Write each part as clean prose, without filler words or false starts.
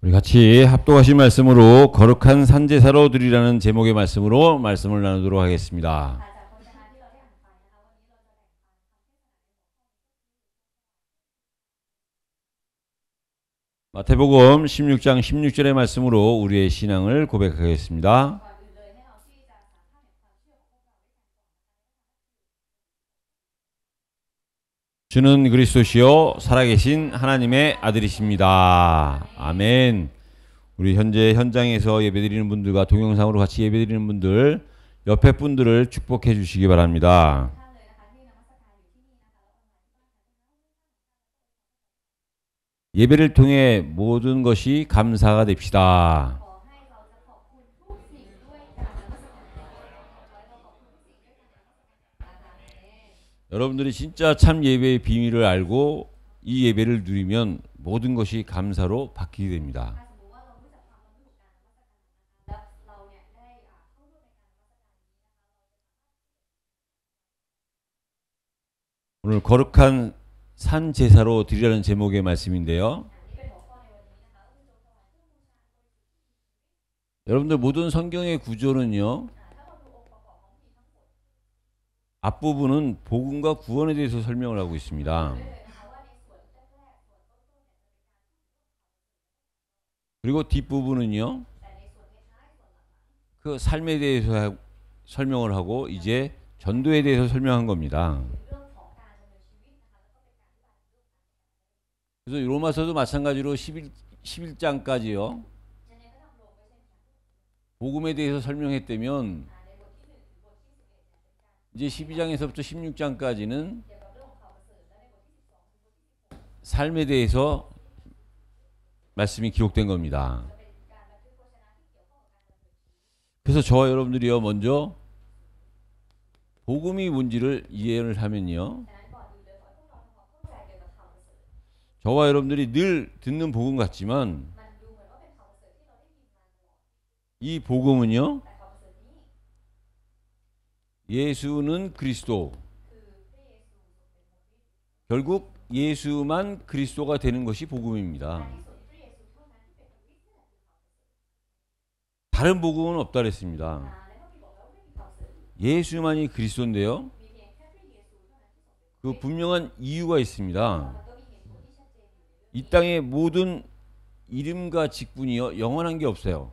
우리 같이 합독하신 말씀으로 거룩한 산제사로 드리라는 제목의 말씀으로 말씀을 나누도록 하겠습니다. 마태복음 16장 16절의 말씀으로 우리의 신앙을 고백하겠습니다. 주는 그리스도시요 살아계신 하나님의 아들이십니다. 아멘. 우리 현재 현장에서 예배드리는 분들과 동영상으로 같이 예배드리는 분들, 옆에 분들을 축복해 주시기 바랍니다. 예배를 통해 모든 것이 감사가 됩시다. 여러분들이 진짜 참 예배의 비밀을 알고 이 예배를 누리면 모든 것이 감사로 바뀌게 됩니다. 오늘 거룩한 산 제사로 드리라는 제목의 말씀인데요. 여러분들 모든 성경의 구조는요. 앞부분은 복음과 구원에 대해서 설명을 하고 있습니다. 그리고 뒷부분은요. 그 삶에 대해서 설명을 하고 이제 전도에 대해서 설명한 겁니다. 그래서 로마서도 마찬가지로 11장까지요. 복음에 대해서 설명했다면 이제 12장에서부터 16장까지는 삶에 대해서 말씀이 기록된 겁니다. 그래서 저와 여러분들이요 먼저 복음이 뭔지를 이해를 하면요. 저와 여러분들이 늘 듣는 복음 같지만 이 복음은요. 예수는 그리스도. 결국 예수만 그리스도가 되는 것이 복음입니다. 다른 복음은 없다 그랬습니다. 예수만이 그리스도인데요. 그 분명한 이유가 있습니다. 이 땅의 모든 이름과 직분이요 영원한 게 없어요.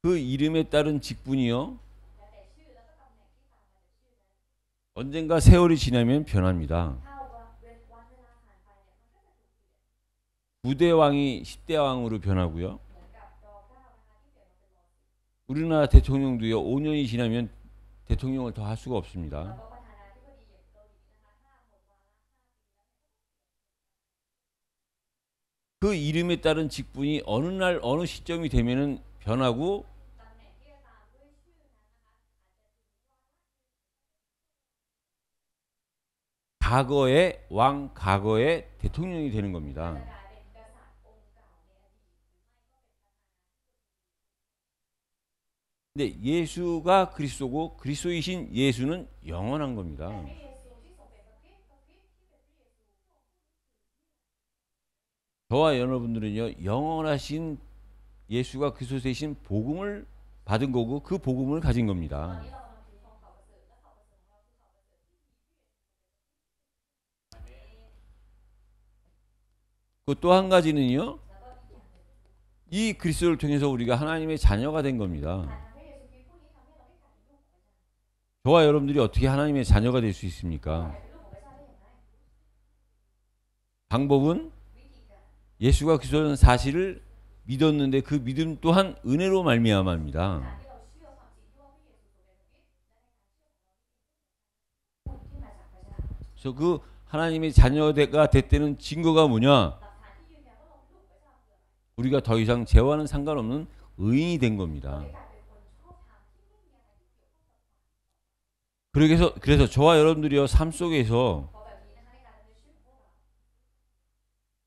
그 이름에 따른 직분이요 언젠가 세월이 지나면 변합니다. 9대 왕이 10대 왕으로 변하고요. 우리나라 대통령도요 5년이 지나면 대통령을 더 할 수가 없습니다. 그 이름에 따른 직분이 어느 날 어느 시점이 되면은 변하고 과거의 왕, 과거의 대통령이 되는 겁니다. 근데 예수가 그리스도고 그리스도이신 예수는 영원한 겁니다. 저와 여러분들은요 영원하신 예수가 그리스도 되신 복음을 받은 거고 그 복음을 가진 겁니다. 그 또 한 가지는요. 이 그리스도를 통해서 우리가 하나님의 자녀가 된 겁니다. 저와 여러분들이 어떻게 하나님의 자녀가 될 수 있습니까? 방법은 예수가 그리스도라는 사실을 믿었는데 그 믿음 또한 은혜로 말미암아입니다. 그래서 그 하나님의 자녀가 됐다는 증거가 뭐냐? 우리가 더 이상 죄와는 상관없는 의인이 된 겁니다. 그래서 저와 여러분들이요 삶 속에서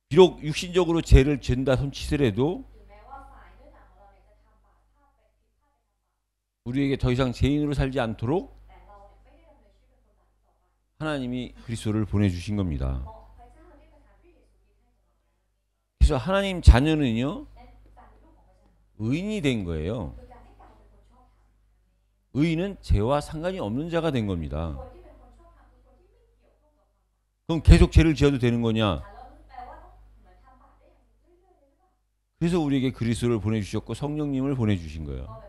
비록 육신적으로 죄를 짓는다 손치더라도 우리에게 더 이상 죄인으로 살지 않도록 하나님이 그리스도를 보내주신 겁니다. 그래서 하나님 자녀는요 의인이 된 거예요. 의인은 죄와 상관이 없는 자가 된 겁니다. 그럼 계속 죄를 지어도 되는 거냐? 그래서 우리에게 그리스도를 보내주셨고 성령님을 보내주신 거예요.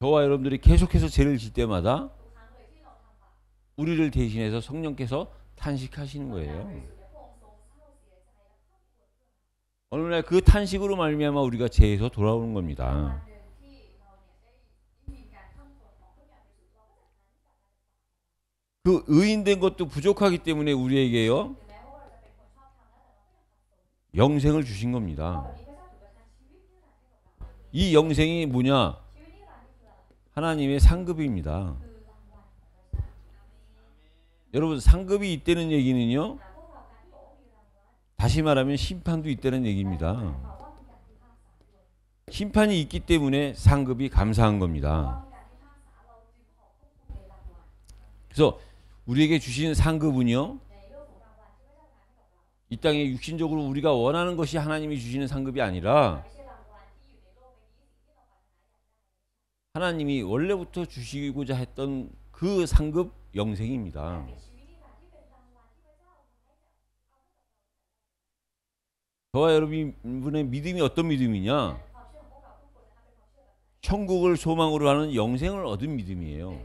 저와 여러분들이 계속해서 죄를 질 때마다 우리를 대신해서 성령께서 탄식하시는 거예요. 어느 날 그 탄식으로 말미암아 우리가 죄에서 돌아오는 겁니다. 그 의인된 것도 부족하기 때문에 우리에게요 영생을 주신 겁니다. 이 영생이 뭐냐? 하나님의 상급입니다. 여러분 상급이 있다는 얘기는요 다시 말하면 심판도 있다는 얘기입니다. 심판이 있기 때문에 상급이 감사한 겁니다. 그래서 우리에게 주신 상급은요 이 땅에 육신적으로 우리가 원하는 것이 하나님이 주시는 상급이 아니라 하나님이 원래부터 주시고자 했던 그 상급 영생입니다. 저와 여러분의 믿음이 어떤 믿음이냐? 천국을 소망으로 하는 영생을 얻은 믿음이에요.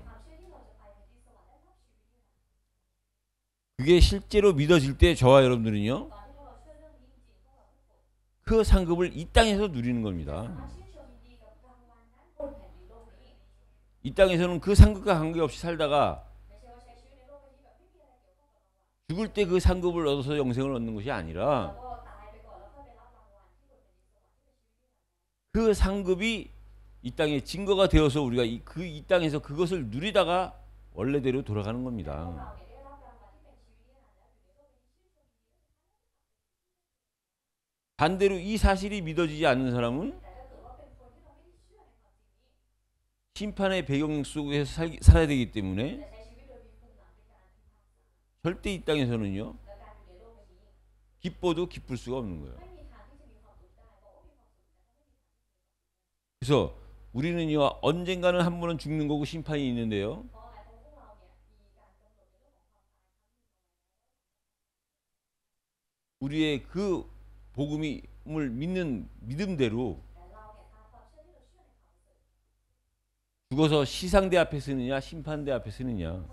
그게 실제로 믿어질 때 저와 여러분들은요 그 상급을 이 땅에서 누리는 겁니다. 이 땅에서는 그 상급과 관계없이 살다가 죽을 때 그 상급을 얻어서 영생을 얻는 것이 아니라 그 상급이 이 땅에 증거가 되어서 우리가 이 땅에서 그것을 누리다가 원래대로 돌아가는 겁니다. 반대로 이 사실이 믿어지지 않는 사람은 심판의 배경 속에서 살아야 되기 때문에 절대 이 땅에서는요 기뻐도 기쁠 수가 없는 거예요. 그래서 우리는요 언젠가는 한 번은 죽는 거고 심판이 있는데요 우리의 그 복음을 믿는 믿음대로 죽어서 시상대 앞에 서느냐 심판대 앞에 서느냐.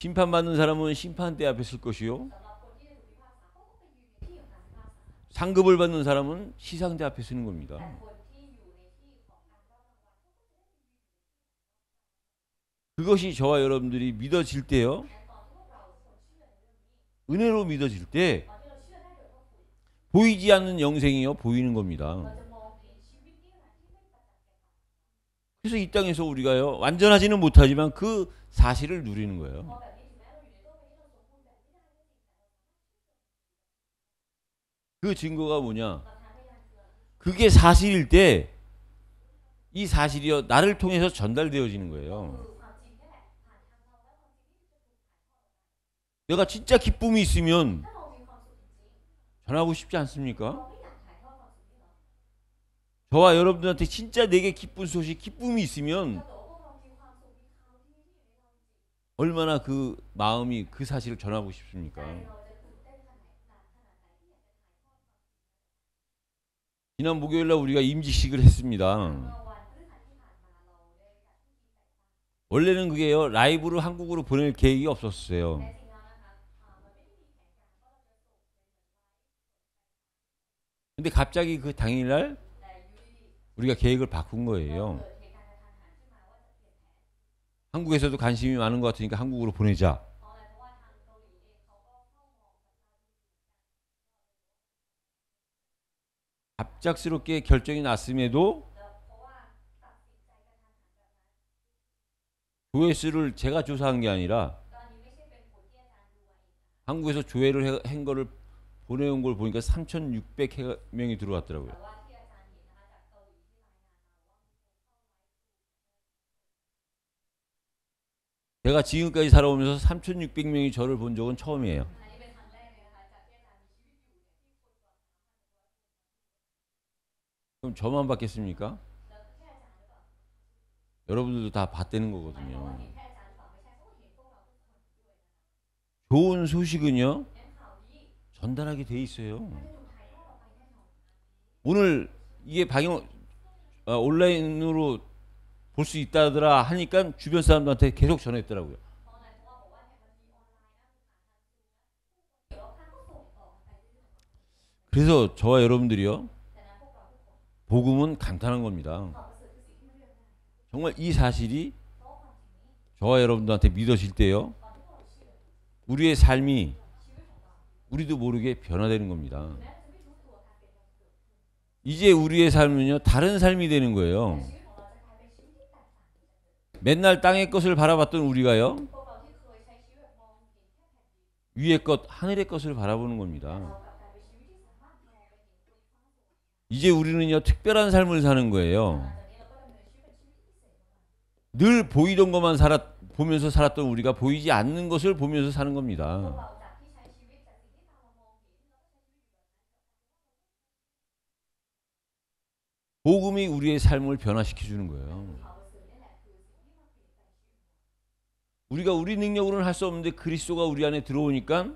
심판받는 사람은 심판대 앞에 설 것이요 상급을 받는 사람은 시상대 앞에 서는 겁니다. 그것이 저와 여러분들이 믿어질 때요 은혜로 믿어질 때 보이지 않는 영생이요 보이는 겁니다. 그래서 이 땅에서 우리가요 완전하지는 못하지만 그 사실을 누리는 거예요. 그 증거가 뭐냐? 그게 사실일 때 이 사실이요 나를 통해서 전달되어지는 거예요. 내가 진짜 기쁨이 있으면 전하고 싶지 않습니까? 저와 여러분들한테 진짜 내게 기쁜 소식, 기쁨이 있으면 얼마나 그 마음이 그 사실을 전하고 싶습니까? 지난 목요일날 우리가 임직식을 했습니다. 원래는 그게요 라이브로 한국으로 보낼 계획이 없었어요. 근데 갑자기 그 당일날 우리가 계획을 바꾼 거예요. 한국에서도 관심이 많은 것 같으니까 한국으로 보내자. 갑작스럽게 결정이 났음에도 조회수를 제가 조사한 게 아니라 한국에서 조회를 한 거를 보내온 걸 보니까 3,600명이 들어왔더라고요. 제가 지금까지 살아오면서 3,600명이 저를 본 적은 처음이에요. 그럼 저만 봤겠습니까? 여러분들도 다 봤다는 거거든요. 좋은 소식은요, 전달하게 돼 있어요. 오늘 이게 온라인으로 볼 수 있다더라 하니까 주변 사람들한테 계속 전했더라고요. 그래서 저와 여러분들이요, 복음은 간단한 겁니다. 정말 이 사실이 저와 여러분들한테 믿어질 때요, 우리의 삶이 우리도 모르게 변화되는 겁니다. 이제 우리의 삶은요, 다른 삶이 되는 거예요. 맨날 땅의 것을 바라봤던 우리가요, 위의 것, 하늘의 것을 바라보는 겁니다. 이제 우리는요, 특별한 삶을 사는 거예요. 늘 보이던 것만 보면서 살았던 우리가 보이지 않는 것을 보면서 사는 겁니다. 복음이 우리의 삶을 변화시켜 주는 거예요. 우리가 우리 능력으로는 할 수 없는데 그리스도가 우리 안에 들어오니까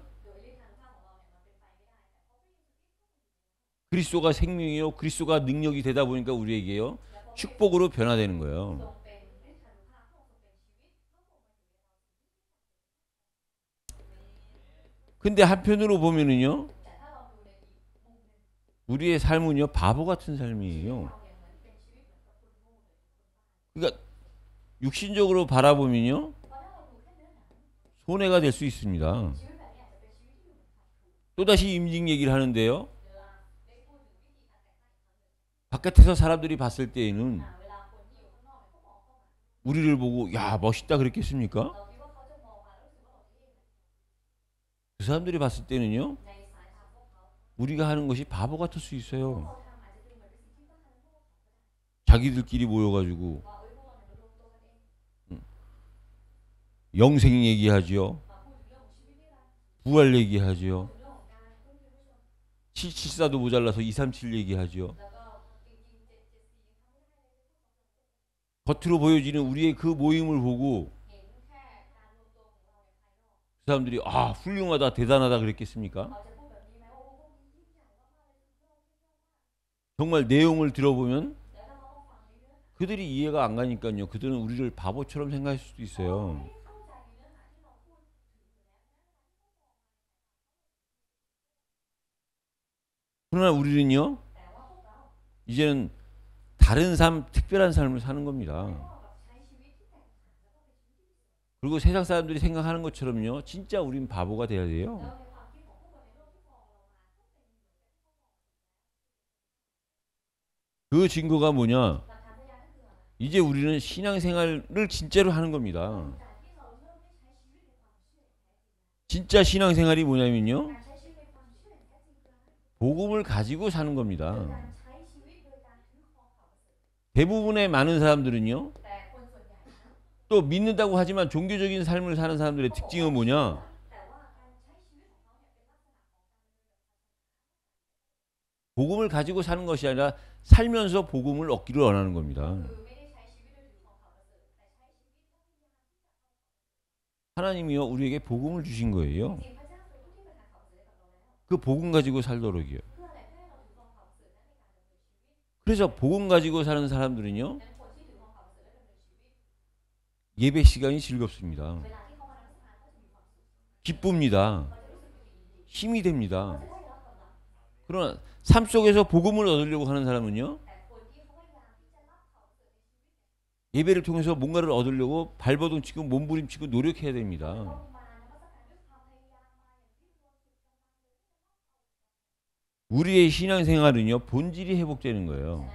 그리스도가 생명이요, 그리스도가 능력이 되다 보니까 우리에게요, 축복으로 변화되는 거예요. 근데 한편으로 보면은요, 우리의 삶은요, 바보 같은 삶이에요. 그러니까 육신적으로 바라보면요, 손해가 될 수 있습니다. 또다시 임직 얘기를 하는데요, 바깥에서 사람들이 봤을 때에는 우리를 보고 야, 멋있다 그랬겠습니까? 그 사람들이 봤을 때는요, 우리가 하는 것이 바보 같을 수 있어요. 자기들끼리 모여가지고 영생 얘기하지요, 부활 얘기하지요, 774도 모자라서 237 얘기하지요. 겉으로 보여지는 우리의 그 모임을 보고 그 사람들이 아, 훌륭하다, 대단하다 그랬겠습니까? 정말 내용을 들어보면 그들이 이해가 안 가니까요, 그들은 우리를 바보처럼 생각할 수도 있어요. 그러나 우리는요, 이제는 다른 삶, 특별한 삶을 사는 겁니다. 그리고 세상 사람들이 생각하는 것처럼요, 진짜 우린 바보가 돼야 돼요. 그 증거가 뭐냐? 이제 우리는 신앙생활을 진짜로 하는 겁니다. 진짜 신앙생활이 뭐냐면요, 복음을 가지고 사는 겁니다. 대부분의 많은 사람들은요, 또 믿는다고 하지만 종교적인 삶을 사는 사람들의 특징은 뭐냐? 복음을 가지고 사는 것이 아니라 살면서 복음을 얻기를 원하는 겁니다. 하나님이요, 우리에게 복음을 주신 거예요. 그 복음 가지고 살도록이요. 그래서 복음 가지고 사는 사람들은요, 예배 시간이 즐겁습니다. 기쁩니다. 힘이 됩니다. 그러나 삶 속에서 복음을 얻으려고 하는 사람은요, 예배를 통해서 뭔가를 얻으려고 발버둥 치고 몸부림치고 노력해야 됩니다. 우리의 신앙생활은요, 본질이 회복되는 거예요.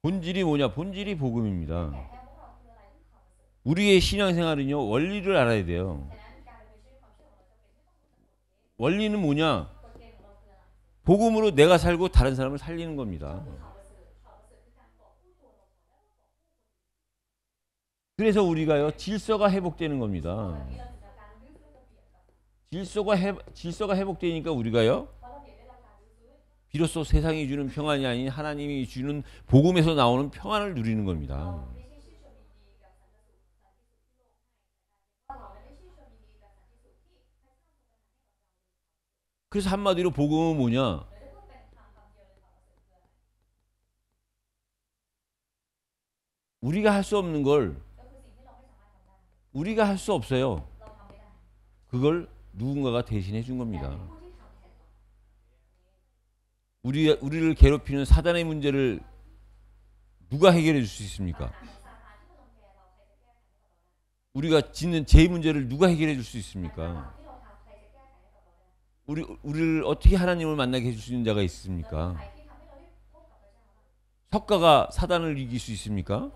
본질이 뭐냐? 본질이 복음입니다. 우리의 신앙생활은요, 원리를 알아야 돼요. 원리는 뭐냐? 복음으로 내가 살고 다른 사람을 살리는 겁니다. 그래서 우리가요 질서가 회복되는 겁니다. 질서가 회복되니까 우리가요 비로소 세상이 주는 평안이 아닌 하나님이 주는 복음에서 나오는 평안을 누리는 겁니다. 그래서 한마디로 복음은 뭐냐? 우리가 할 수 없는 걸 우리가 할 수 없어요. 그걸 누군가가 대신해 준 겁니다. 우리를 괴롭히는 사단의 문제를 누가 해결해 줄 수 있습니까? 우리가 짓는 죄 문제를 누가 해결해 줄 수 있습니까? 우리를 어떻게 하나님을 만나게 해줄 수 있는 자가 있습니까? 석가가 사단을 이길 수 있습니까?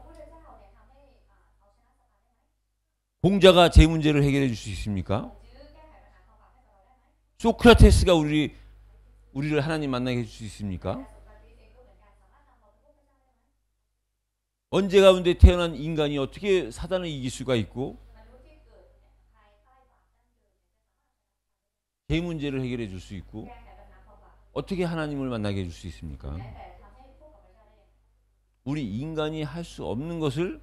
공자가 제 문제를 해결해 줄 수 있습니까? 소크라테스가 우리를 하나님 만나게 해줄 수 있습니까? 언제 가운데 태어난 인간이 어떻게 사단을 이길 수가 있고 제 문제를 해결해 줄 수 있고 어떻게 하나님을 만나게 해줄 수 있습니까? 우리 인간이 할 수 없는 것을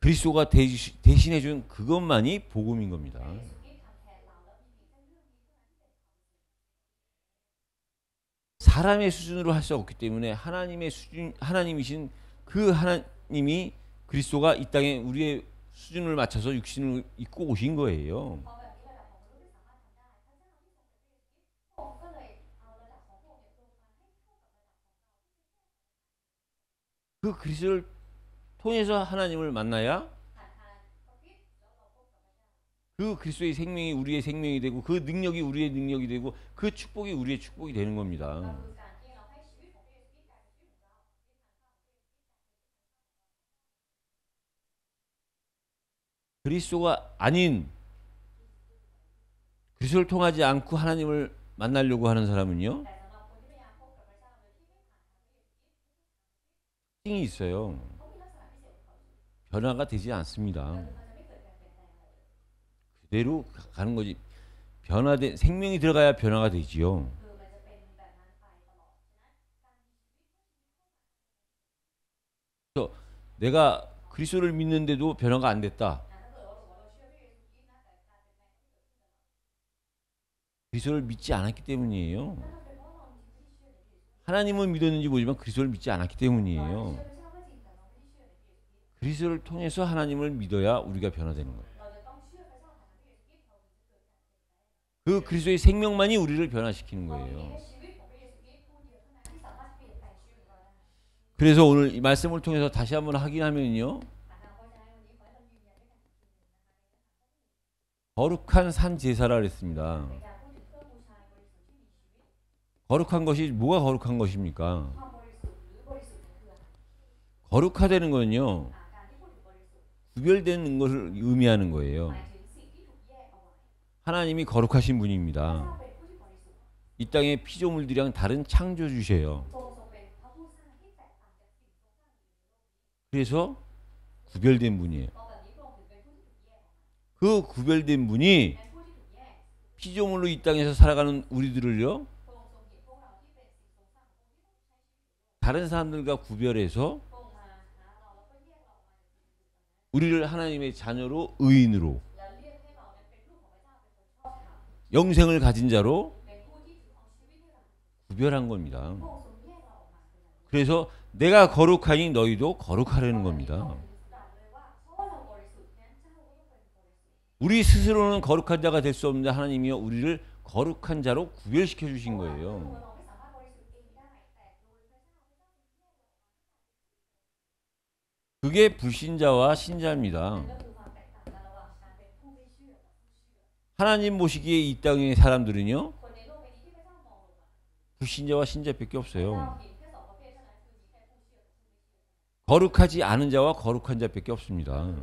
그리스도가 대신해 준 그것만이 복음인 겁니다. 사람의 수준으로 할 수 없기 때문에 하나님의 수준, 하나님이신 그 하나님이 그리스도가 이 땅에 우리의 수준을 맞춰서 육신을 입고 오신 거예요. 그 그리스도를 통해서 하나님을 만나야 그 그리스도의 생명이 우리의 생명이 되고 그 능력이 우리의 능력이 되고 그 축복이 우리의 축복이 되는 겁니다. 그리스도가 아닌 그리스도를 통하지 않고 하나님을 만나려고 하는 사람은요 특징이 있어요. 변화가 되지 않습니다. 그대로 가는 거지. 변화된 생명이 들어가야 변화가 되지요. 그래서 내가 그리스도를 믿는데도 변화가 안 됐다. 그리스도를 믿지 않았기 때문이에요. 하나님은 믿었는지 모르지만 그리스도를 믿지 않았기 때문이에요. 그리스도를 통해서 하나님을 믿어야 우리가 변화되는 거예요. 그 그리스도의 생명만이 우리를 변화시키는 거예요. 그래서 오늘 이 말씀을 통해서 다시 한번 확인하면요. 거룩한 산 제사라 그랬습니다. 거룩한 것이 뭐가 거룩한 것입니까? 거룩하다는 건요. 구별되는 것을 의미하는 거예요. 하나님이 거룩하신 분입니다. 이 땅의 피조물들이랑 다른 창조주셔요. 그래서 구별된 분이에요. 그 구별된 분이 피조물로 이 땅에서 살아가는 우리들을요 다른 사람들과 구별해서 우리를 하나님의 자녀로 의인으로 영생을 가진 자로 구별한 겁니다. 그래서 내가 거룩하니 너희도 거룩하라는 겁니다. 우리 스스로는 거룩한 자가 될 수 없는데 하나님이요 우리를 거룩한 자로 구별시켜 주신 거예요. 그게 불신자와 신자입니다. 하나님 보시기에 이 땅의 사람들은요 불신자와 신자밖에 없어요. 거룩하지 않은 자와 거룩한 자밖에 없습니다.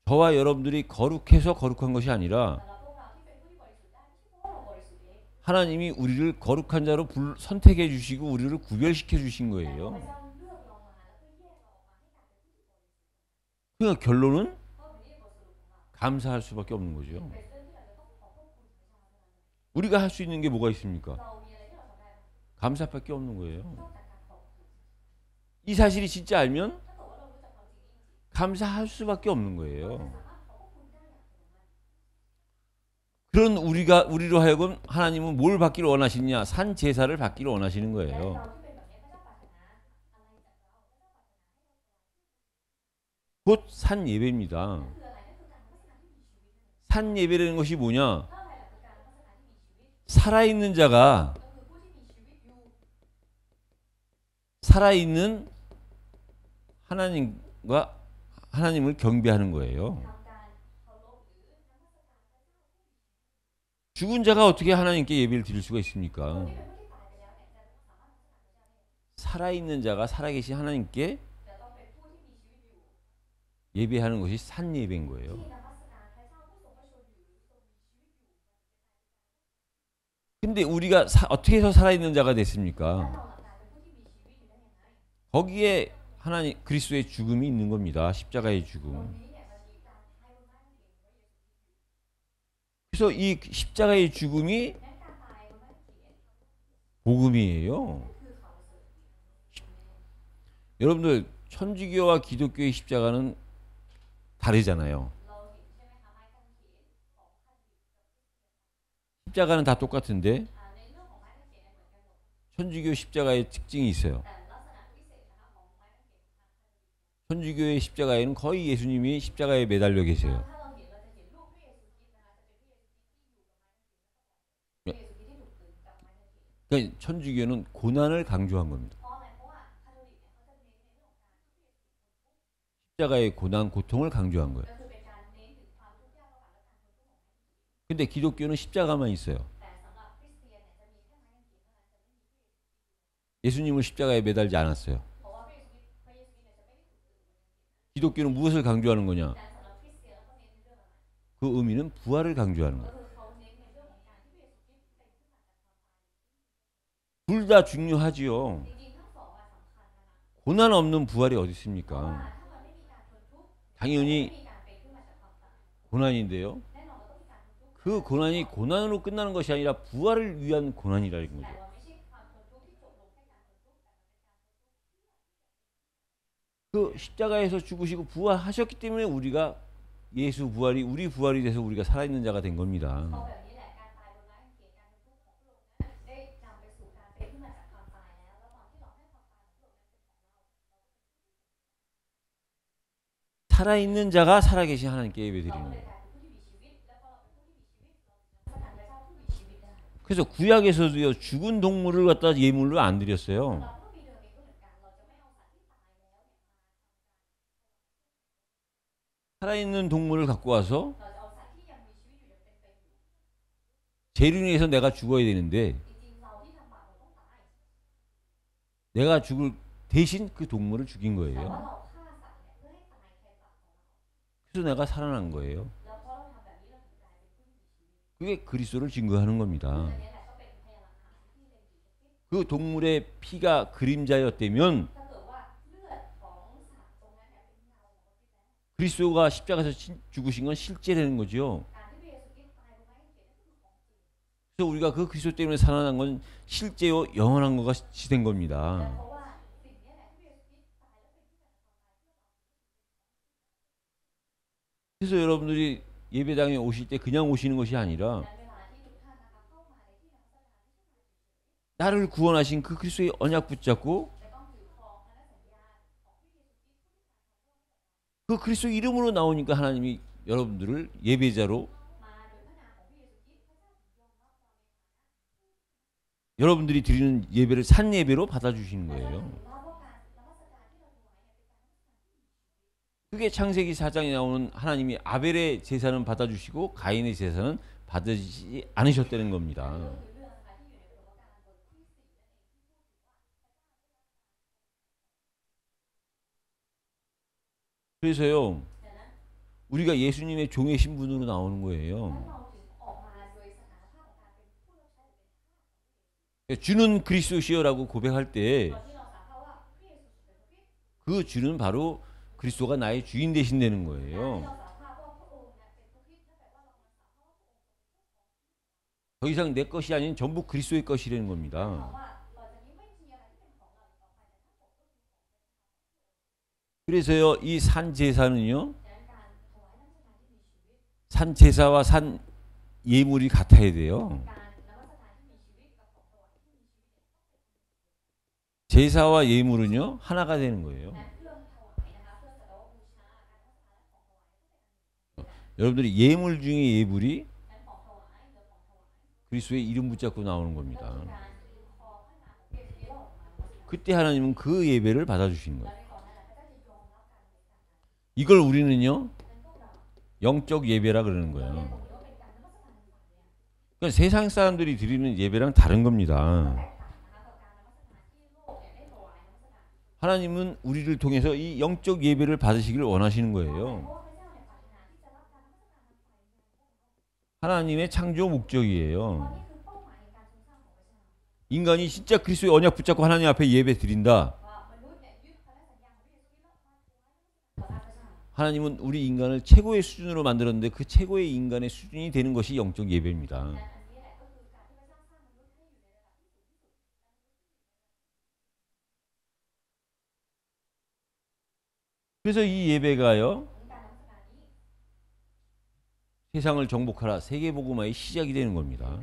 저와 여러분들이 거룩해서 거룩한 것이 아니라 하나님이 우리를 거룩한 자로 선택해 주시고 우리를 구별시켜 주신 거예요. 그러니까 결론은 감사할 수밖에 없는 거죠. 우리가 할 수 있는 게 뭐가 있습니까? 감사밖에 없는 거예요. 이 사실이 진짜 알면 감사할 수밖에 없는 거예요. 그런 우리로 하여금 하나님은 뭘 받기를 원하시냐? 산 제사를 받기를 원하시는 거예요. 곧 산 예배입니다. 산 예배라는 것이 뭐냐? 살아있는 자가 살아있는 하나님을 경배하는 거예요. 죽은 자가 어떻게 하나님께 예배를 드릴 수가 있습니까? 살아있는 자가 살아계신 하나님께 예배하는 것이 산 예배인 거예요. 근데 우리가 어떻게 해서 살아있는 자가 됐습니까? 거기에 하나님 그리스도의 죽음이 있는 겁니다. 십자가의 죽음. 그래서 이 십자가의 죽음이 복음이에요. 여러분들 천주교와 기독교의 십자가는 다르잖아요. 십자가는 다 똑같은데 천주교 십자가의 특징이 있어요. 천주교의 십자가에는 거의 예수님이 십자가에 매달려 계세요. 그러니까 천주교는 고난을 강조한 겁니다. 십자가의 고난, 고통을 강조한 거예요. 근데 기독교는 십자가만 있어요. 예수님을 십자가에 매달지 않았어요. 기독교는 무엇을 강조하는 거냐? 그 의미는 부활을 강조하는 거예요. 둘 다 중요하지요. 고난 없는 부활이 어디 있습니까? 당연히 고난인데요. 그 고난이 고난으로 끝나는 것이 아니라 부활을 위한 고난이라는 거죠. 그 십자가에서 죽으시고 부활하셨기 때문에 우리가 예수 부활이 우리 부활이 돼서 우리가 살아있는 자가 된 겁니다. 살아있는 자가 살아계신 하나님께 예배드리는 거예요. 그래서 구약에서도요 죽은 동물을 갖다 예물로 안 드렸어요. 살아있는 동물을 갖고 와서 죄로 인해서 내가 죽어야 되는데 내가 죽을 대신 그 동물을 죽인 거예요. 그래서 내가 살아난 거예요. 그게 그리스도를 증거하는 겁니다. 그 동물의 피가 그림자였다면 그리스도가 십자가에서 죽으신 건 실제라는 거죠. 그래서 우리가 그 그리스도 때문에 살아난 건 실제요 영원한 것이 된 겁니다. 그래서 여러분들이 예배당에 오실 때 그냥 오시는 것이 아니라 나를 구원하신 그 그리스도의 언약 붙잡고 그 그리스도 이름으로 나오니까 하나님이 여러분들을 예배자로 여러분들이 드리는 예배를 산 예배로 받아주시는 거예요. 그게 창세기 4장에 나오는 하나님이 아벨의 제사는 받아주시고 가인의 제사는 받으시지 않으셨다는 겁니다. 그래서요 우리가 예수님의 종의 신분으로 나오는 거예요. 주는 그리스도시여라고 고백할 때 그 주는 바로 그리스도가 나의 주인 되신다는 거예요. 더 이상 내 것이 아닌 전부 그리스도의 것이라는 겁니다. 그래서요, 이 산 제사는요, 산 제사와 산 예물이 같아야 돼요. 제사와 예물은요, 하나가 되는 거예요. 여러분들이 예물 중에 예물이 그리스도의 이름 붙잡고 나오는 겁니다. 그때 하나님은 그 예배를 받아주시는 거예요. 이걸 우리는요, 영적 예배라 그러는 거예요. 그러니까 세상 사람들이 드리는 예배랑 다른 겁니다. 하나님은 우리를 통해서 이 영적 예배를 받으시기를 원하시는 거예요. 하나님의 창조 목적이에요. 인간이 진짜 그리스도의 언약 붙잡고 하나님 앞에 예배 드린다. 하나님은 우리 인간을 최고의 수준으로 만들었는데 그 최고의 인간의 수준이 되는 것이 영적 예배입니다. 그래서 이 예배가요, 세상을 정복하라 세계복음화의 시작이 되는 겁니다.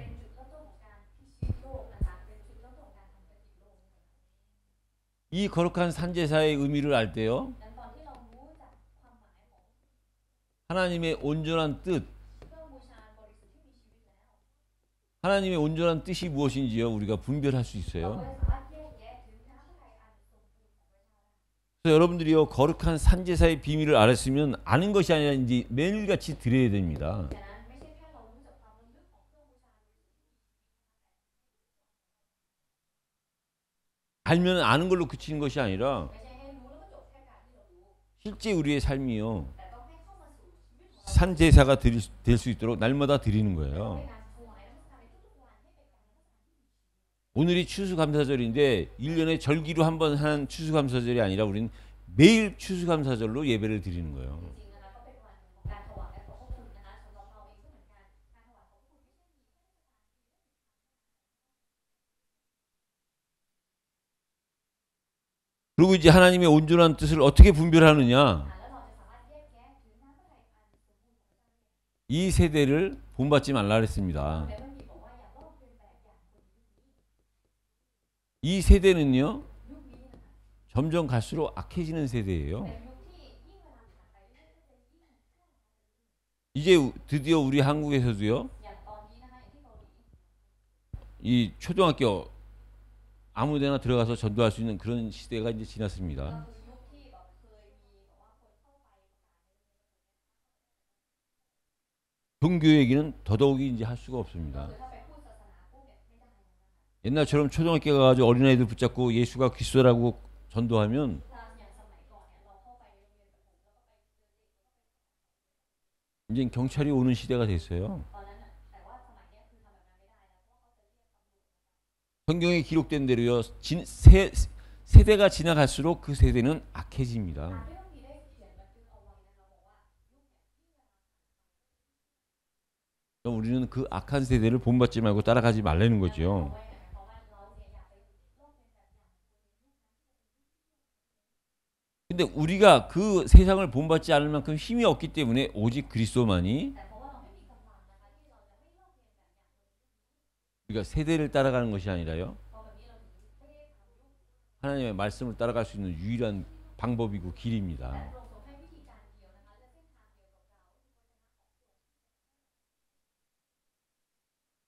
이 거룩한 산제사의 의미를 알 때요, 하나님의 온전한 뜻, 하나님의 온전한 뜻이 무엇인지요, 우리가 분별할 수 있어요. 그래서 여러분들이요, 거룩한 산제사의 비밀을 알았으면 아는 것이 아니라 이제 매일같이 드려야 됩니다. 알면 아는 걸로 그치는 것이 아니라 실제 우리의 삶이요, 산제사가 될 수 있도록 날마다 드리는 거예요. 오늘이 추수감사절인데 1년에 절기로 한 번 하는 추수감사절이 아니라 우리는 매일 추수감사절로 예배를 드리는 거예요. 그리고 이제 하나님의 온전한 뜻을 어떻게 분별하느냐? 이 세대를 본받지 말라 그랬습니다. 이 세대는요, 점점 갈수록 악해지는 세대예요. 이제 드디어 우리 한국에서도요, 이 초등학교 아무데나 들어가서 전도할 수 있는 그런 시대가 이제 지났습니다. 종교 얘기는 더더욱이 이제 할 수가 없습니다. 옛날처럼 초등학교 가가지고 어린아이들 붙잡고 예수가 그리스도라고 전도하면 이제 경찰이 오는 시대가 됐어요. 성경에 기록된 대로요, 세대가 지나갈수록 그 세대는 악해집니다. 우리는 그 악한 세대를 본받지 말고 따라가지 말라는 거죠. 근데 우리가 그 세상을 본받지 않을 만큼 힘이 없기 때문에 오직 그리스도만이 우리가 세대를 따라가는 것이 아니라요, 하나님의 말씀을 따라갈 수 있는 유일한 방법이고 길입니다.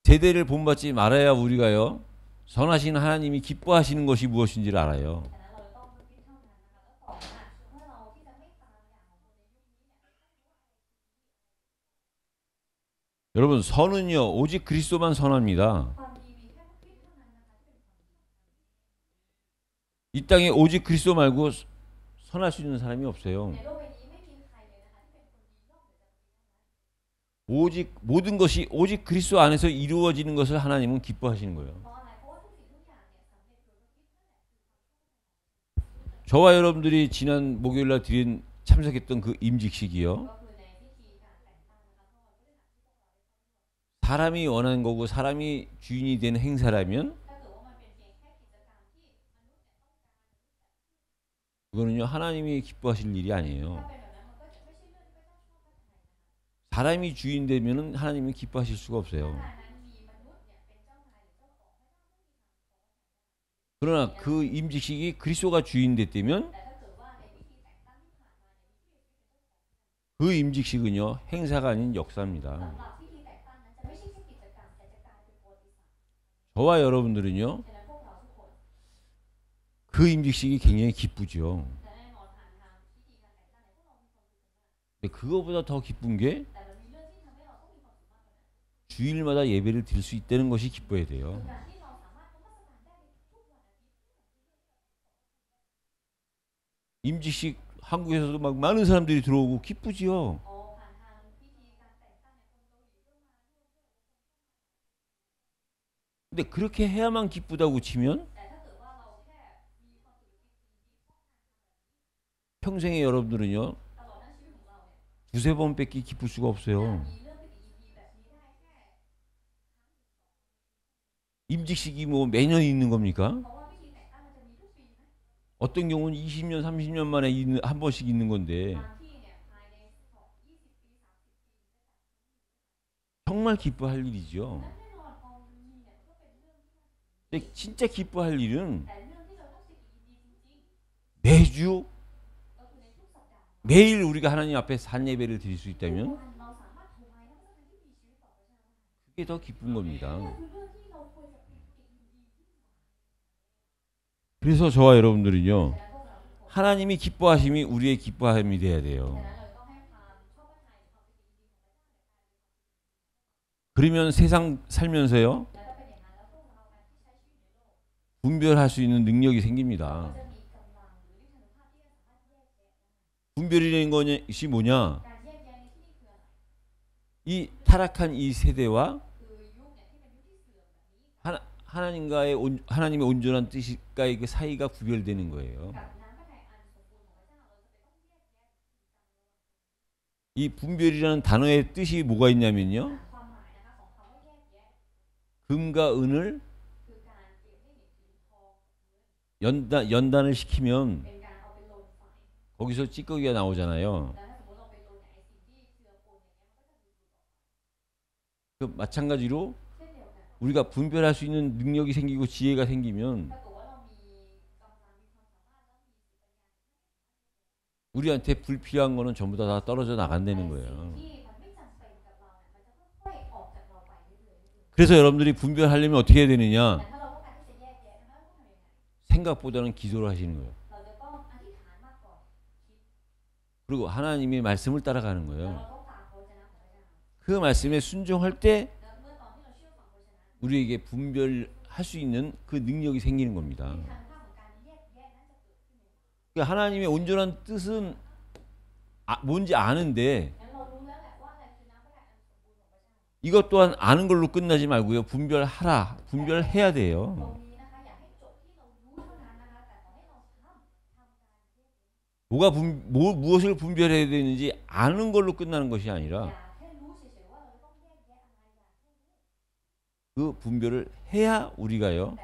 세대를 본받지 말아야 우리가요, 선하신 하나님이 기뻐하시는 것이 무엇인지를 알아요. 여러분, 선은요, 오직 그리스도만 선합니다. 이 땅에 오직 그리스도 말고 선할 수 있는 사람이 없어요. 오직 모든 것이 오직 그리스도 안에서 이루어지는 것을 하나님은 기뻐하시는 거예요. 저와 여러분들이 지난 목요일 날 드린 참석했던 그 임직식이요. 사람이 원하는 거고 사람이 주인이 되는 행사라면 그거는요 하나님이 기뻐하실 일이 아니에요. 사람이 주인 되면은 하나님이 기뻐하실 수가 없어요. 그러나 그 임직식이 그리스도가 주인 됐다면 그 임직식은요 행사가 아닌 역사입니다. 저와 여러분들은요 그 임직식이 굉장히 기쁘죠. 근데 그거보다 더 기쁜 게 주일마다 예배를 드릴 수 있다는 것이 기뻐야 돼요. 임직식 한국에서도 막 많은 사람들이 들어오고 기쁘지요. 근데 그렇게 해야만 기쁘다고 치면 평생에 여러분들은요 두세 번 뺏기 기쁠 수가 없어요. 임직식이 뭐 매년 있는 겁니까? 어떤 경우는 20년, 30년 만에 한 번씩 있는 건데 정말 기뻐할 일이죠. 근데 진짜 기뻐할 일은 매주 매일 우리가 하나님 앞에 산 예배를 드릴 수 있다면 그게 더 기쁜 겁니다. 그래서 저와 여러분들은요 하나님이 기뻐하심이 우리의 기뻐함이 돼야 돼요. 그러면 세상 살면서요 분별할 수 있는 능력이 생깁니다. 분별이라는 것이 뭐냐? 이 타락한 이 세대와 하나님의 온전한 뜻과의 그 사이가 구별되는 거예요. 이 분별이라는 단어의 뜻이 뭐가 있냐면요. 금과 은을 연단을 시키면 거기서 찌꺼기가 나오잖아요. 그 마찬가지로 우리가 분별할 수 있는 능력이 생기고 지혜가 생기면 우리한테 불필요한 거는 전부 다 떨어져 나간다는 거예요. 그래서 여러분들이 분별하려면 어떻게 해야 되느냐? 생각보다는 기도를 하시는 거예요. 그리고 하나님의 말씀을 따라가는 거예요. 그 말씀에 순종할 때 우리에게 분별할 수 있는 그 능력이 생기는 겁니다. 그러니까 하나님의 온전한 뜻은 뭔지 아는데 이것 또한 아는 걸로 끝나지 말고요. 분별하라. 분별해야 돼요. 무엇을 분별해야 되는지 아는 걸로 끝나는 것이 아니라 그 분별을 해야 우리가요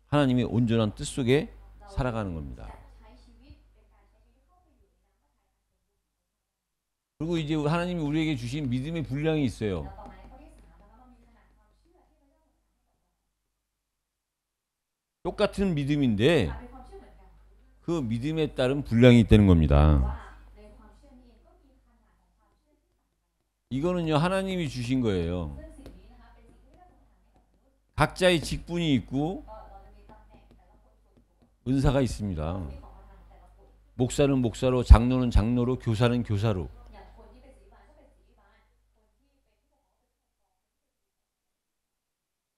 하나님의 온전한 뜻 속에 살아가는 겁니다. 그리고 이제 하나님이 우리에게 주신 믿음의 분량이 있어요. 똑같은 믿음인데 그 믿음에 따른 분량이 있다는 겁니다. 이거는요 하나님이 주신 거예요. 각자의 직분이 있고 은사가 있습니다. 목사는 목사로, 장로는 장로로, 교사는 교사로.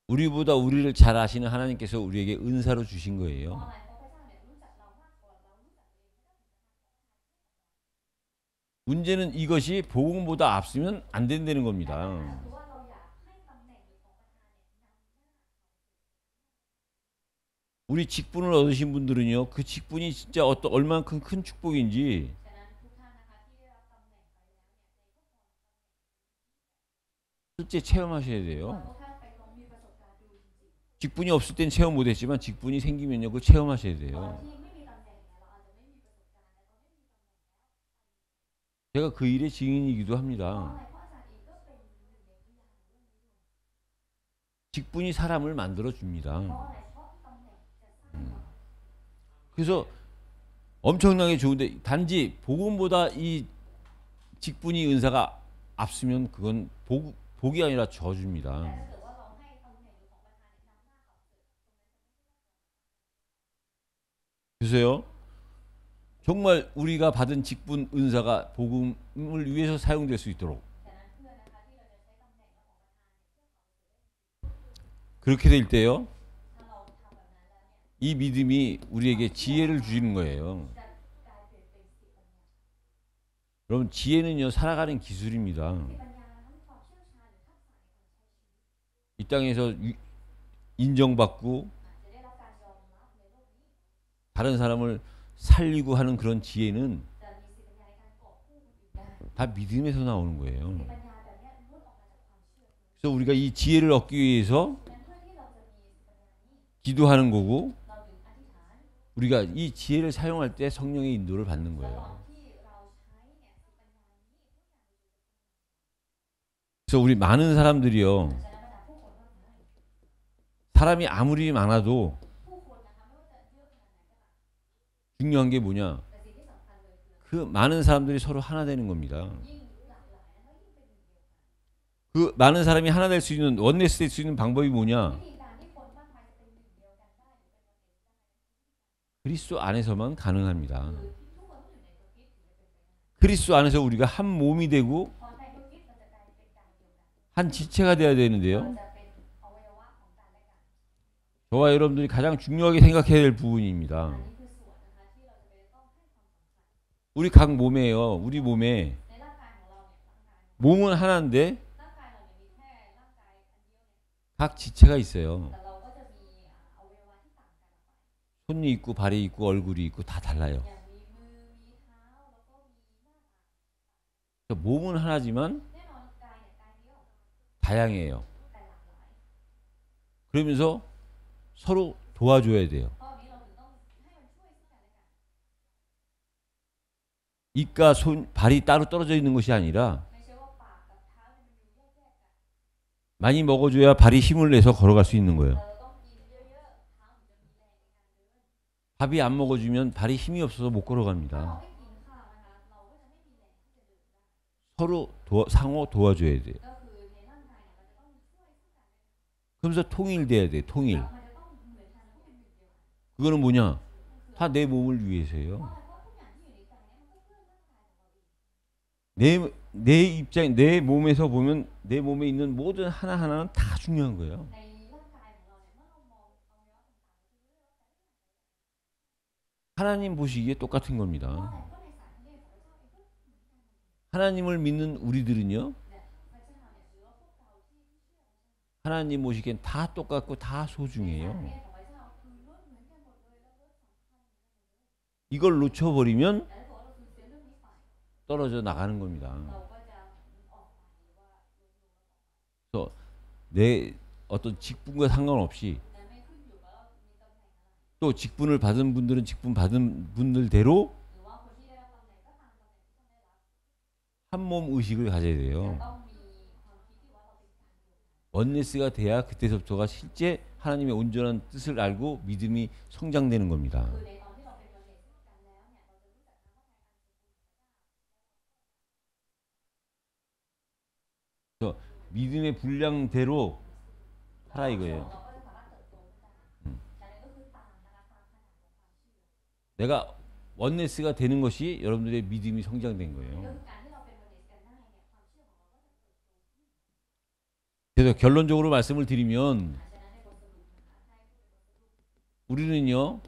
우리보다 우리를 잘 아시는 하나님께서 우리에게 은사로 주신 거예요. 문제는 이것이 복음보다 앞서면 안 된다는 겁니다. 우리 직분을 얻으신 분들은요, 그 직분이 진짜 어떤 얼만큼 큰 축복인지 실제 체험하셔야 돼요. 직분이 없을 땐 체험 못했지만 직분이 생기면요, 그 체험하셔야 돼요. 제가 그 일의 증인이기도 합니다. 직분이 사람을 만들어 줍니다. 그래서 엄청나게 좋은데 단지 복음보다 이 직분이 은사가 앞서면 그건 복이 아니라 저주입니다. 그래서요, 정말 우리가 받은 직분 은사가 복음을 위해서 사용될 수 있도록 그렇게 될 때요, 이 믿음이 우리에게 지혜를 주시는 거예요. 여러분, 지혜는요, 살아가는 기술입니다. 이 땅에서 인정받고 다른 사람을 살리고 하는 그런 지혜는 다 믿음에서 나오는 거예요. 그래서 우리가 이 지혜를 얻기 위해서 기도하는 거고, 우리가 이 지혜를 사용할 때 성령의 인도를 받는 거예요. 그래서 우리 많은 사람들이요, 사람이 아무리 많아도 중요한 게 뭐냐? 그 많은 사람들이 서로 하나 되는 겁니다. 그 많은 사람이 하나 될 수 있는, 원네스 될 수 있는 방법이 뭐냐? 그리스도 안에서만 가능합니다. 그리스도 안에서 우리가 한 몸이 되고 한 지체가 돼야 되는데요, 저와 여러분들이 가장 중요하게 생각해야 될 부분입니다. 우리 각 몸에요, 우리 몸에 몸은 하나인데 각 지체가 있어요. 손이 있고 발이 있고 얼굴이 있고 다 달라요. 몸은 하나지만 다양해요. 그러면서 서로 도와줘야 돼요. 입과 손, 발이 따로 떨어져 있는 것이 아니라 많이 먹어줘야 발이 힘을 내서 걸어갈 수 있는 거예요. 밥이 안 먹어주면 발이 힘이 없어서 못 걸어갑니다. 서로 상호 도와줘야 돼요. 그러면서 통일돼야 돼요. 통일. 그거는 뭐냐? 다 내 몸을 위해서예요. 내 입장, 내 몸에서 보면 내 몸에 있는 모든 하나하나는 다 중요한 거예요. 하나님 보시기에 똑같은 겁니다. 하나님을 믿는 우리들은요, 하나님 보시기엔 다 똑같고 다 소중해요. 이걸 놓쳐버리면 떨어져 나가는 겁니다. 그래서 내 어떤 직분과 상관없이 또 직분을 받은 분들은 직분 받은 분들대로 한 몸 의식을 가져야 돼요. 원네스가 돼야 그때서부터가 실제 하나님의 온전한 뜻을 알고 믿음이 성장되는 겁니다. 그래서 믿음의 분량대로 하라 이거예요. 내가 원네스가 되는 것이 여러분들의 믿음이 성장된 거예요. 그래서 결론적으로 말씀을 드리면 우리는요,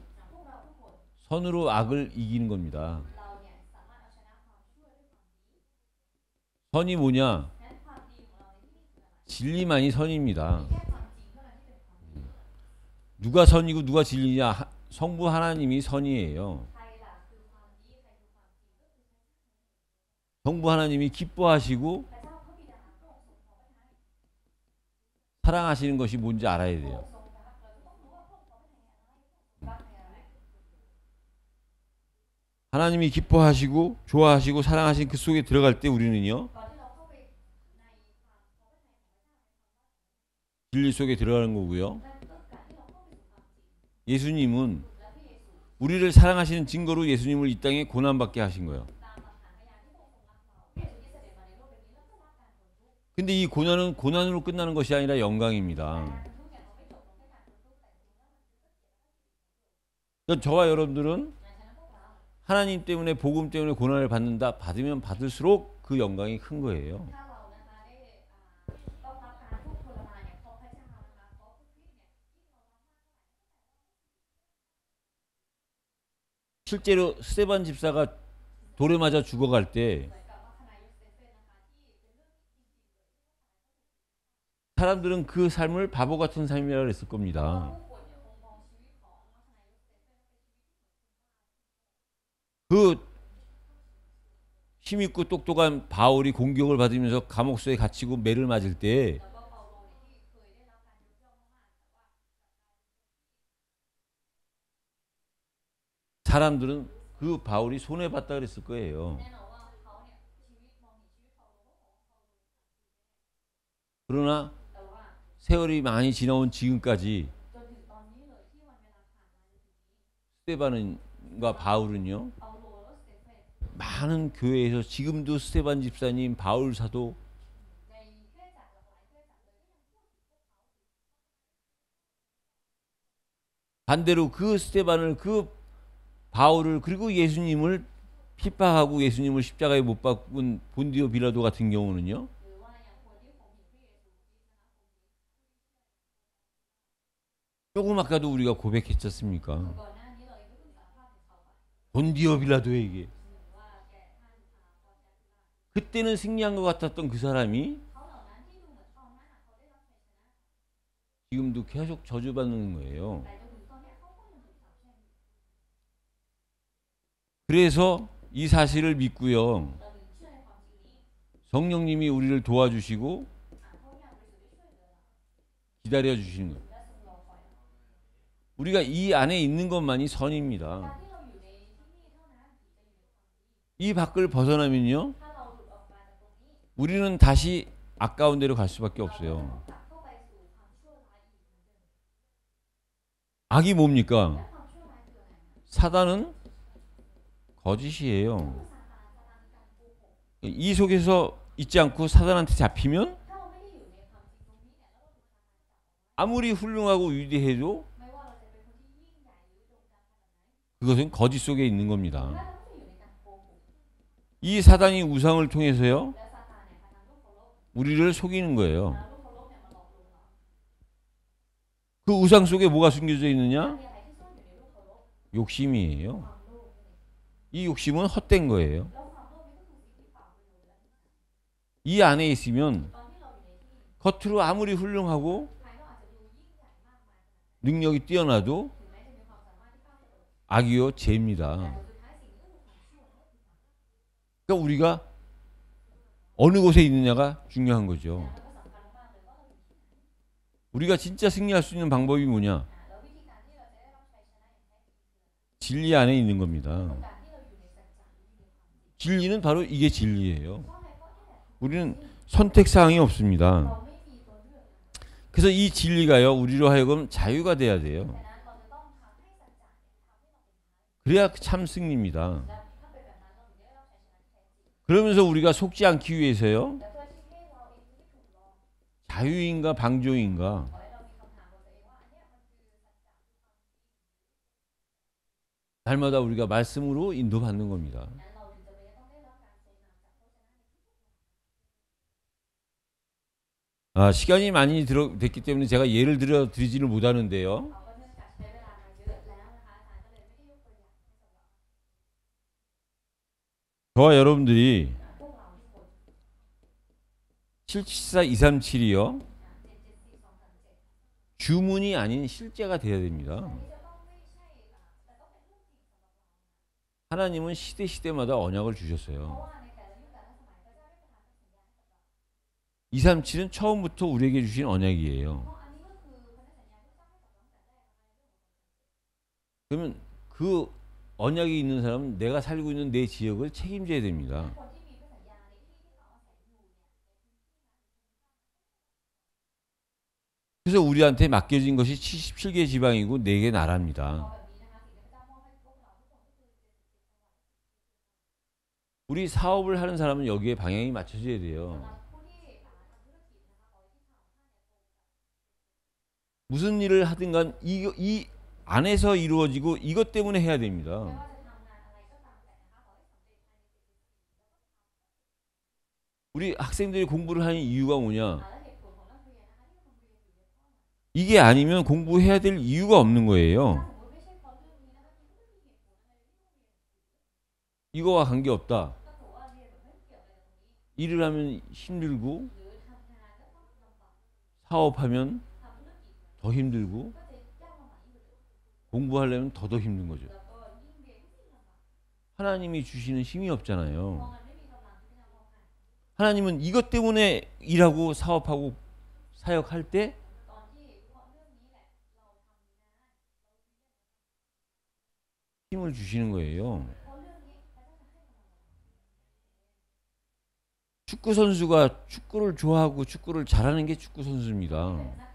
선으로 악을 이기는 겁니다. 선이 뭐냐? 진리만이 선입니다. 누가 선이고 누가 진리냐? 성부 하나님이 선이에요. 성부 하나님이 기뻐하시고 사랑하시는 것이 뭔지 알아야 돼요. 하나님이 기뻐하시고 좋아하시고 사랑하시는 그 속에 들어갈 때 우리는요, 진리 속에 들어가는 거고요. 예수님은 우리를 사랑하시는 증거로 예수님을 이 땅에 고난받게 하신 거예요. 근데 이 고난은 고난으로 끝나는 것이 아니라 영광입니다. 저와 여러분들은 하나님 때문에 복음 때문에 고난을 받는다. 받으면 받을수록 그 영광이 큰 거예요. 실제로 스데반 집사가 돌에 맞아 죽어갈 때 사람들은 그 삶을 바보 같은 삶이라고 했을 겁니다. 그 힘있고 똑똑한 바울이 공격을 받으면서 감옥소에 갇히고 매를 맞을 때 사람들은 그 바울이 손해봤다 그랬을 거예요. 그러나 세월이 많이 지나온 지금까지 스데반과 바울은요, 많은 교회에서 지금도 스데반 집사님, 바울 사도 반대로 그 스데반을 그 바울을 그리고 예수님을 핍박하고 예수님을 십자가에 못 박은 본디오 빌라도 같은 경우는요, 조금 아까도 우리가 고백했지 않습니까? 본디오 빌라도에게 그때는 승리한 것 같았던 그 사람이 지금도 계속 저주받는 거예요. 그래서 이 사실을 믿고요, 성령님이 우리를 도와주시고 기다려주시는 거예요. 우리가 이 안에 있는 것만이 선입니다. 이 밖을 벗어나면요, 우리는 다시 아까운 데로 갈 수밖에 없어요. 악이 뭡니까? 사단은 거짓이에요. 이 속에서 있지 않고 사단한테 잡히면 아무리 훌륭하고 위대해도 그것은 거짓 속에 있는 겁니다. 이 사단이 우상을 통해서요, 우리를 속이는 거예요. 그 우상 속에 뭐가 숨겨져 있느냐? 욕심이에요. 이 욕심은 헛된 거예요. 이 안에 있으면 겉으로 아무리 훌륭하고 능력이 뛰어나도 악이요 죄입니다. 그러니까 우리가 어느 곳에 있느냐가 중요한 거죠. 우리가 진짜 승리할 수 있는 방법이 뭐냐? 진리 안에 있는 겁니다. 진리는 바로 이게 진리예요. 우리는 선택사항이 없습니다. 그래서 이 진리가요, 우리로 하여금 자유가 돼야 돼요. 그래야 참 승리입니다. 그러면서 우리가 속지 않기 위해서요, 자유인가 방종인가, 날마다 우리가 말씀으로 인도받는 겁니다. 시간이 많이 됐기 때문에 제가 예를 들어 드리지를 못하는데요. 저와 여러분들이 774-237이요, 주문이 아닌 실제가 돼야 됩니다. 하나님은 시대 시대마다 언약을 주셨어요. 237은 처음부터 우리에게 주신 언약이에요. 그러면 그 언약이 있는 사람은 내가 살고 있는 내 지역을 책임져야 됩니다. 그래서 우리한테 맡겨진 것이 77개 지방이고 4개 나라입니다. 우리 사업을 하는 사람은 여기에 방향이 맞춰져야 돼요. 무슨 일을 하든 간 이 안에서 이루어지고 이것 때문에 해야 됩니다. 우리 학생들이 공부를 하는 이유가 뭐냐? 이게 아니면 공부해야 될 이유가 없는 거예요. 이거와 관계없다. 일을 하면 힘들고 사업하면 더 힘들고 공부하려면 더 힘든 거죠. 하나님이 주시는 힘이 없잖아요. 하나님은 이것 때문에 일하고 사업하고 사역할 때 힘을 주시는 거예요. 축구 선수가 축구를 좋아하고 축구를 잘하는 게 축구 선수입니다.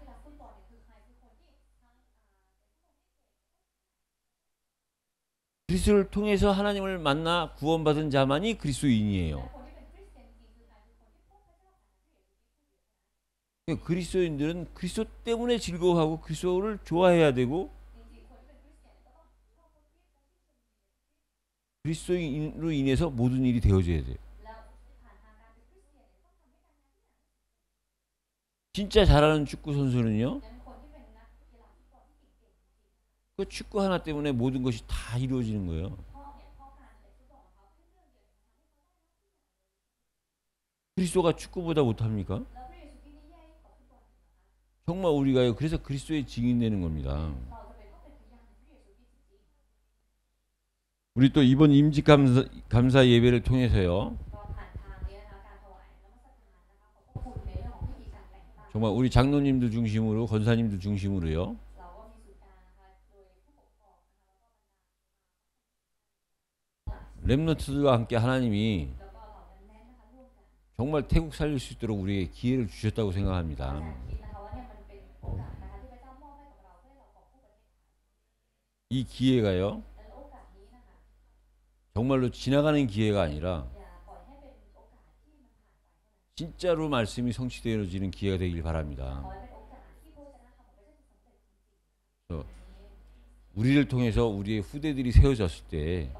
그리스도를 통해서 하나님을 만나 구원받은 자만이 그리스도인이에요. 그리스도인들은 그리스도 때문에 즐거워하고 그리스도를 좋아해야 되고 그리스도인으로 인해서 모든 일이 되어져야 돼요. 진짜 잘하는 축구 선수는요, 그 축구 하나 때문에 모든 것이 다 이루어지는 거예요. 그리스도가 축구보다 못합니까? 정말 우리가요, 그래서 그리스도의 증인되는 겁니다. 우리 또 이번 임직감사 예배를 통해서요, 정말 우리 장로님들 중심으로 권사님들 중심으로요, 렘넌트들과 함께 하나님이 정말 태국 살릴 수 있도록 우리에게 기회를 주셨다고 생각합니다. 이 기회가요, 정말로 지나가는 기회가 아니라 진짜로 말씀이 성취되어지는 기회가 되길 바랍니다. 우리를 통해서 우리의 후대들이 세워졌을 때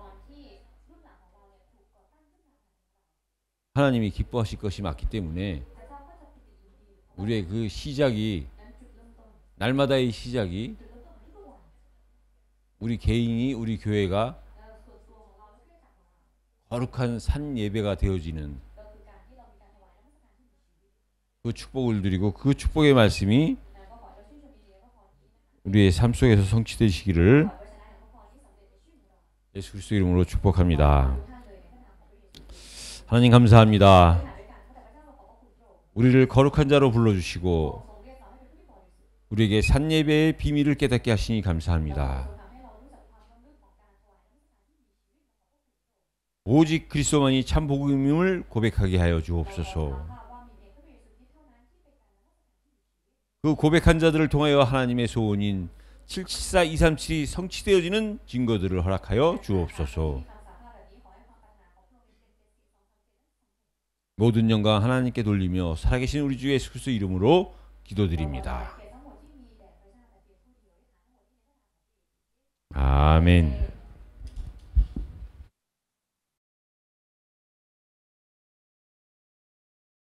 하나님이 기뻐하실 것이 맞기 때문에 우리의 그 시작이, 날마다의 시작이 우리 개인이, 우리 교회가 거룩한 산 예배가 되어지는 그 축복을 누리고 그 축복의 말씀이 우리의 삶 속에서 성취되시기를 예수 그리스도 이름으로 축복합니다. 하나님 감사합니다. 우리를 거룩한 자로 불러주시고 우리에게 산 예배의 비밀을 깨닫게 하시니 감사합니다. 오직 그리스도만이 참 복음임을 고백하게 하여 주옵소서. 그 고백한 자들을 통하여 하나님의 소원인 774 237이 성취되어지는 증거들을 허락하여 주옵소서. 모든 영광 하나님께 돌리며 살아계신 우리 주 예수 그리스도 이름으로 기도드립니다. 아멘.